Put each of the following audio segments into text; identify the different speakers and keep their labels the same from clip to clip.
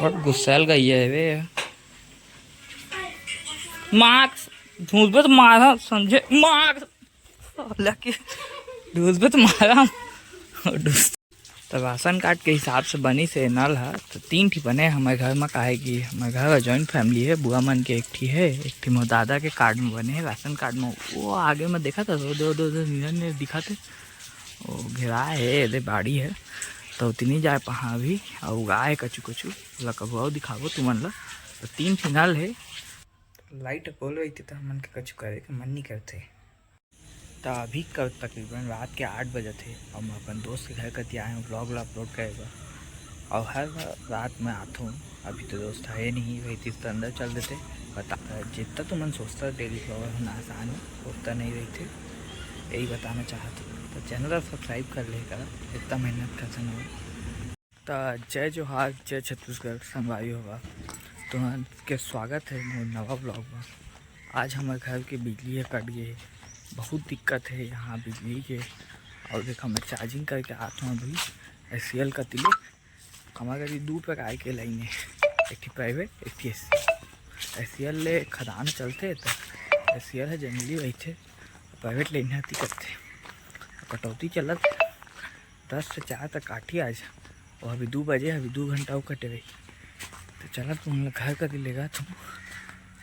Speaker 1: और गुस्सैल गई है वे मार्क्स ढूंढ पे तो मारा समझे मार्क्स लगे ढूंढ पे तो मारा तो राशन कार्ड के हिसाब से बनी से नल है तो 3 ठी बने हमारे घर में काहे कि हमारे घर में जॉइंट फैमिली है बुआ मन के एक ठी है एक ठी मोर दादा के कार्ड में बने हैं राशन कार्ड में वो आगे में देखा था दो नीले दिखा थे वो घेरा है दे बाड़ी है तो उतनी जाए पहाँ अभी और गाय कचू कचू लकबुआ दिखाबो तुमन ला तो 3 ठी नल है लाइट बोल रही थी तो मन के कचू करे के मन नहीं करते तो अभी कल तकरीबन रात के 8 बजे थे और मैं अपन दोस्त के घर कति आए हूँ ब्लॉग अपलोड करेगा और हर रात में आता हूँ अभी तो दोस्त है नहीं वही चीज़ तो अंदर चल देते बता जितना तो मन सोचता डेली ब्लॉगर होना आसान है उतना नहीं रही थे यही बताना चाहता हूँ तो चैनल सब्सक्राइब कर लेगा इतना मेहनत कर सकूँ तो जय जोहार जय छत्तीसगढ़ संगवारी होगा तो स्वागत है मोर नवा ब्लॉग में। आज हमारे घर के बिजली कट गई बहुत दिक्कत है यहाँ बिजली के और देखो मैं चार्जिंग करके आता हूँ अभी SCL का तिले हमारे घर 2 प्रकार के लाइन है एक थी प्राइवेट एक थी SCL ले खदान चलते तो SCL है जनरली वही थे प्राइवेट लाइन आती करते कटौती चलत 10 से 4 तक काटी आज और अभी 2 बजे अभी 2 घंटा वो कटे रही तो चला तुम घर का दिलेगा तुम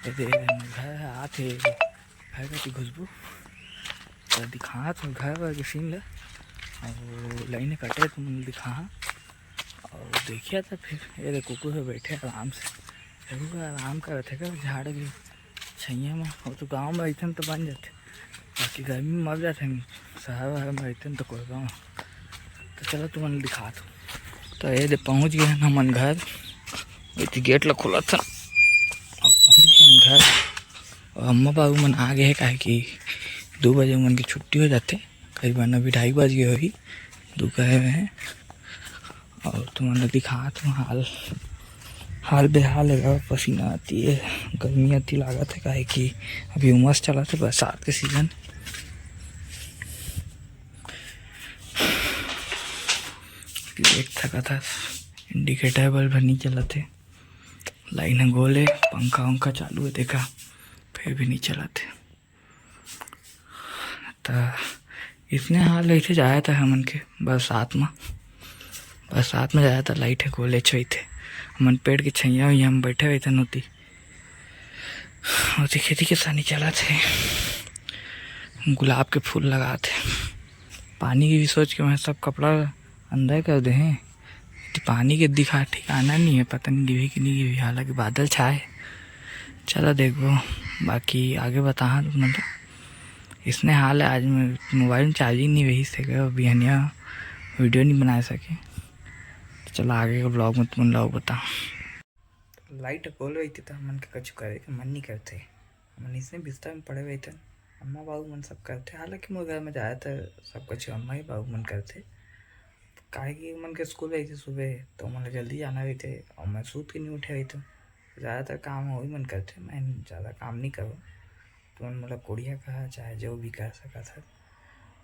Speaker 1: घर आते घर का घुसबू तो दिखा तो घर वर के सीन ला और लाइन कटे तुम दिखा और देखिए तो फिर ये कुकुर पे बैठे आराम से आराम कर थे क्या झाड़ के छैया में और तो गाँव में रहते तो बन जाते बाकी गर्मी में मर जाते नहीं शहर वहर में रहते तो कोई गाँव तो चलो तुम दिखा तो ये पहुँच गए हैं हमन घर वही गेट ला खुला था और पहुँच गए घर और अम्मा बाबू मन आ गए काहे कि 2 बजे मन की छुट्टी हो जाते करीबन अभी 2:30 बज गए अभी 2 कहे हुए हैं और तुम्हारा दिखा तुम हाल बेहाल है पसीना आती है गर्मी आती लागत है काहे कि अभी उमस चला था बरसात के सीजन एक थका था इंडिकेटर बल्ब नहीं चला थे लाइन गोले पंखा वंखा चालू है देखा फिर भी नहीं चला थे तो इतने हाल ऐसे जाया था हमन के बरसात में जाया था लाइट है गोले छई थे हमन पेड़ की छैया हुई हम बैठे हुए थे नोती और खेती किसानी चला थे गुलाब के फूल लगा थे पानी की भी सोच के मैं सब कपड़ा अंदर कर दे हैं तो पानी के दिखा ठिकाना नहीं है पता नहीं गिरी कि नहीं गिरी हालांकि बादल छाए चलो देखो बाकी आगे बता मतलब इसने हाल है आज मैं मोबाइल में चार्जिंग नहीं रही से अभी हनिया वीडियो नहीं बना सके तो चलो आगे का ब्लॉग में तुम लोग बता लाइट बोल रही थी तो मन के कुछ करे के मन नहीं करते मन इसने बिस्तर में पड़े हुए थे अम्मा बाबू मन सब करते हालांकि मोर घर में जाया था सब कुछ अम्मा ही बाबू मन करते काहे कि मन के स्कूल रही थी सुबह तो मन जल्दी जाना भी थे और मैं सूत के नहीं उठे रही थी ज़्यादातर काम वही मन करते मैं ज़्यादा काम नहीं करूँ तो मन मतलब कोड़िया कहा चाहे जो भी कर सका था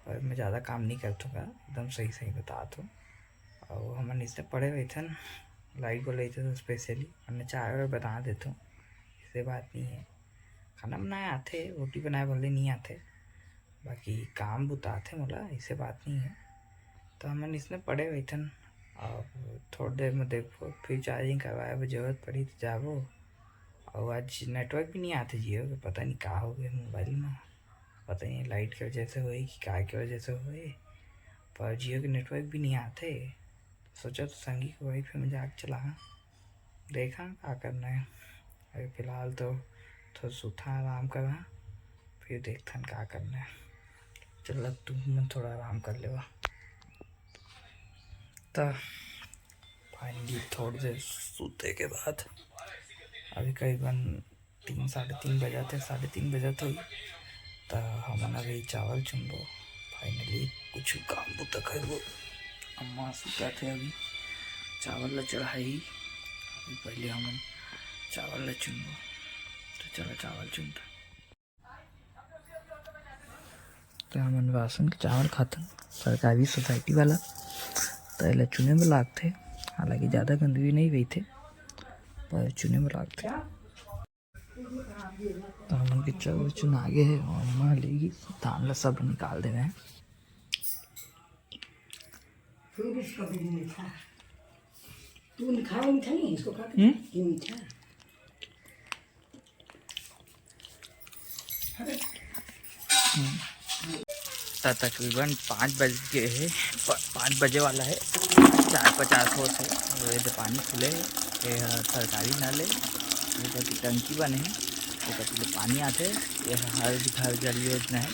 Speaker 1: पर मैं ज़्यादा काम नहीं करतूँगा एकदम सही बता दूँ और हमन इससे पढ़े हुए थे ना लाइट बोल रही थे तो स्पेशली हमने चाय और बना देता हूँ इससे बात नहीं है खाना बनाए आते रोटी बनाए भले नहीं आते बाकी काम बुताते मोला इससे बात नहीं है तो हमन इसने पढ़े हुए थे और थोड़ी देर में देखो फिर चार्जिंग करवाए जरूरत पड़ी तो जाबो और आज नेटवर्क भी नहीं आते जियो के पता नहीं क्या हो गया मोबाइल में पता नहीं लाइट की वजह से हुई कि क्या की वजह से हुए पर जियो के नेटवर्क भी नहीं आते सोचा तो संगी को वही फिर मजाक चला देखा क्या करना है अभी फ़िलहाल तो थोड़ा सूथा आराम करा फिर देखता क्या करना है चल तुम थोड़ा आराम कर लेवा तो फाइनली थोड़ी देर सूते के बाद अभी करीबन 3 साढ़े 3 बजे थे 3:30 बजे तो तो हमन अभी चावल चुनबो फाइनली कुछ काम बुता करबो अम्मा सुता थे अभी चावल ला चढ़ाई अभी पहले हमन चावल ला चुनबो तो चलो चावल चुनता तो हमन राशन के चावल खाते सरकारी सोसाइटी वाला तो चुने में लाग थे, हालांकि ज़्यादा गंदगी नहीं हुई थे पर चुने में लाग थे। तो हम के चल चुन आगे है और अम्मा लेगी धान ला सब निकाल दे रहे हैं। तकरीबन 5 बज गए है, 5 बजे वाला है। 4:50 हो से तो पानी खुले ये सरकारी नल है, ये टंकी बने हैं तो पानी आते ये हर घर जल योजना है,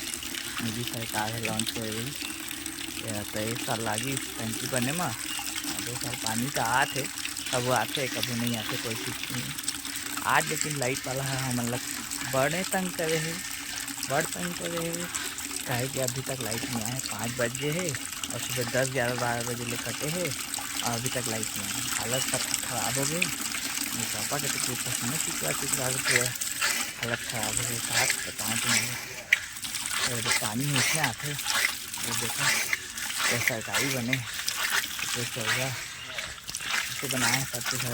Speaker 1: मोदी सरकार है लॉन्च कर रही। तो 1 साल लगी टंकी बने में, 2 साल पानी तो आते कब आते कभी नहीं आते कोई कुछ नहीं। आज लेकिन लाइट वाला है हम लोग बड़े तंग करे है, बड़ तंग करे है कहे कि अभी तक लाइट नहीं आए। 5 बजे है और सुबह 10, 11, 12 बजे ले कटे है और अभी तक लाइट नहीं आई। हालत सब ख़राब हो गई, पापा के तो कुछ पसीना चिकरा के हालत ख़राब हो गई। साथ बताऊँ तो पानी नीचे आते वो देखो ये सरकारी बने तो चल रहा इसे बनाए सब कुछ है।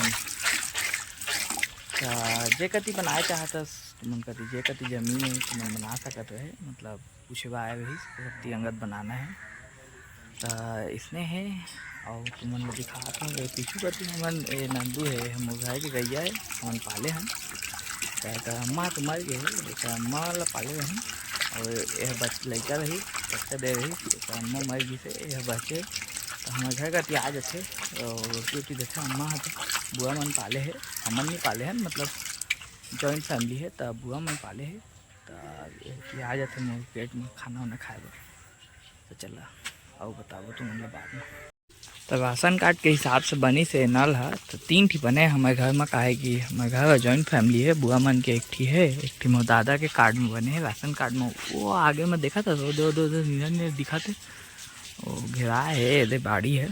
Speaker 1: जे कति बनाए चाहता तुमन कति जे कति जमीन है तुमन बना सकत है, मतलब पूछवा आए रही अंगत बनाना है तो इसने है। और तुमन दिखाते हैं पीछू कति हमन नंदू है हम घर के गैया है हमन पाले हैं। तो अम्मा तो मर गए तो अम्मा वाला पाले रही और यह लड़का रही बच्चा दे रही तो अम्मा मर गई से यह बच्चे तो हमारे घर का आ जाते और रोटी वोटी देते। अम्मा तो बुआ मन पाले है, हमन नहीं पाले हैं, मतलब जॉइंट फैमिली है तो बुआ मन पाले है तो आ जाते मोर पेट में खाना वाना खाए तो चला और बताओ तुम मतलब बाद में। तो राशन कार्ड के हिसाब से बनी से नल है तो 3 ठी बने हमारे घर में। काहे कि हमारे घर जॉइंट फैमिली है, बुआ मन के 1 ठी है, 1 ठी मोर दादा के कार्ड में बने हैं राशन कार्ड में। वो आगे में देखा था दो नीला दिखा थे वो घेरा है दे बाड़ी है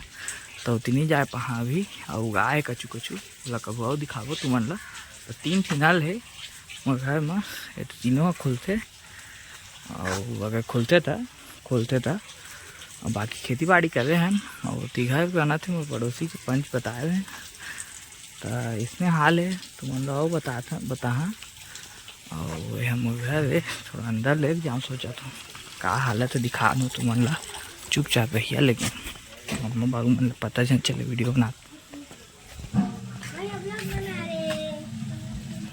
Speaker 1: तो उतनी जाए पहाँ भी और गाय कचू कचू लकबो दिखाबो तुमन ला। तो 3 ठी नल है मोर घर में, ये तो तीनों खुलते और अगर खुलते था और बाकी खेती बाड़ी कर रहे हैं और 3 घर बना थे मोर पड़ोसी के पंच बताए हैं। तो इसमें हाल है तुमन ला बता और यह मोर घर है थोड़ा अंदर ले जाऊँ सोचा तो का हालत है दिखा दूँ तुमन ला। चुपचाप रहिए लेकिन मम्मा बाबू मन पता चले वीडियो बना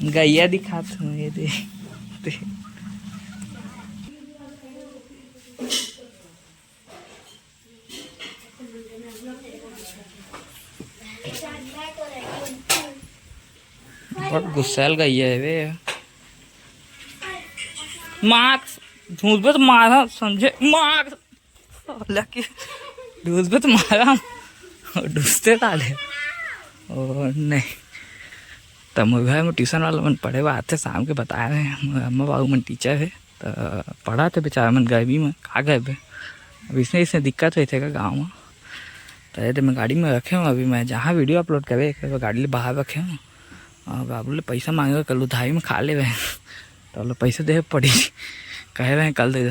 Speaker 1: गैया दिखाता हूँ ये दे बहुत गुस्सैल गैया है वे मार्क्स झूठ पे तो मारा समझे मार्क्स लकी डूस पे तो मारा डूसते डाले और नहीं। तो मोर घर में ट्यूशन वाला मन पढ़े हुआ आते शाम के बताए रहे अम्मा बाबू मन टीचर है तो पढ़ा थे बेचारा मन गर्मी में खा गए थे। अब इसने दिक्कत हुई थे गाँव में तो ये मैं गाड़ी में रखे हूँ। अभी मैं जहाँ वीडियो अपलोड करे गाड़ी ले बाहर रखे हूँ और बाबू ले पैसा मांगे कल उधारी में खा ले रहे तो पैसे दे पड़ी कहे रहे कल दे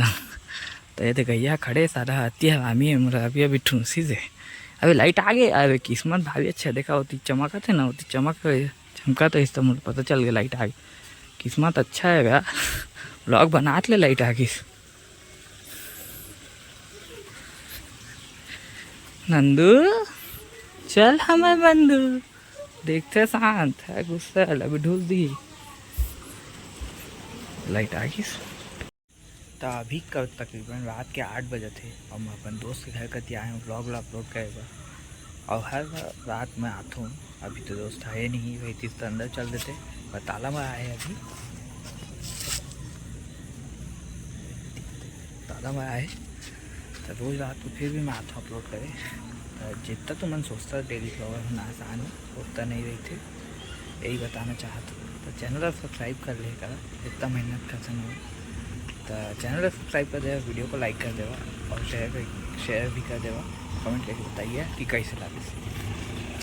Speaker 1: तो ये गैया खड़े सारा आती हरामी है मेरा अभी ठूंसी से। अभी लाइट आ गई अरे किस्मत भाभी अच्छा देखा होती चमका थे ना होती चमका तो इस तो मुझे पता चल गया लाइट आ गई। किस्मत अच्छा है यार ब्लॉग बना ले लाइट आ गई। नंदू चल हमारे बंधु देखते शांत है गुस्सा अभी ढूल दी लाइट आ गई। तो अभी कल तकरीबन रात के 8 बजे थे और मैं अपन दोस्त के घर कति आए हूँ ब्लॉग अपलोड करेगा और हर रात मैं आता हूँ। अभी तो दोस्त है नहीं वही तीस तो अंदर चल देते पर ताला में आए अभी ताला में आए तो रोज़ रात को फिर भी मैं आता हूँ अपलोड करे। तो जितना तो मन सोचता डेली ब्लॉगर होना आसान है उतना नहीं रही थे यही बताना चाहता हूँ। तो चैनल सब्सक्राइब कर ले करा इतना मेहनत कर सकूँ तो चैनल सब्सक्राइब कर देगा, वीडियो को लाइक कर देगा और शेयर भी कर देगा, कमेंट करके बताइए कि कैसे लगे।